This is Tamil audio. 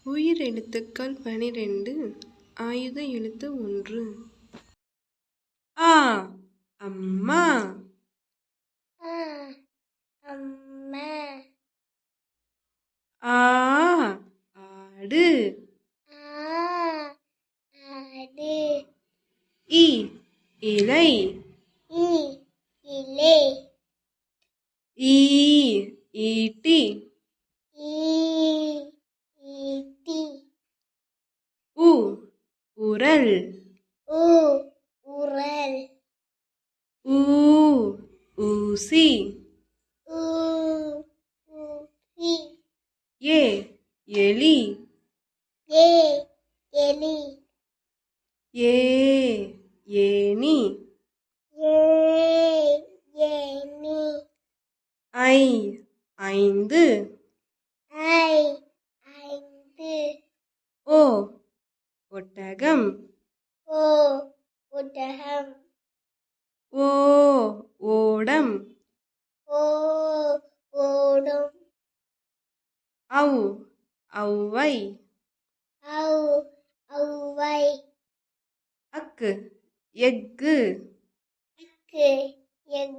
உயிர் எழுத்துக்கள் 12 ஆயுத எழுத்து 1. ஆ அம்மா. அம்மா. ஆ ஆடு. ஆடு. இ இலை. இலை. ஈ ஈட்டி. ஈட்டி. உ உரல். உரல். ஊ ஊசி. ஊசி. ஏ எலி. எலி. ஏ ஏனி. ஏனி. ஐ ஐந்து. ஐந்து. ஓ ஒட்டகம். ஒட்டகம். ஓ ஓடம். ஓடும். ஔ ஔவை. ஔவை. அக்கு எக்கு. எக்கு.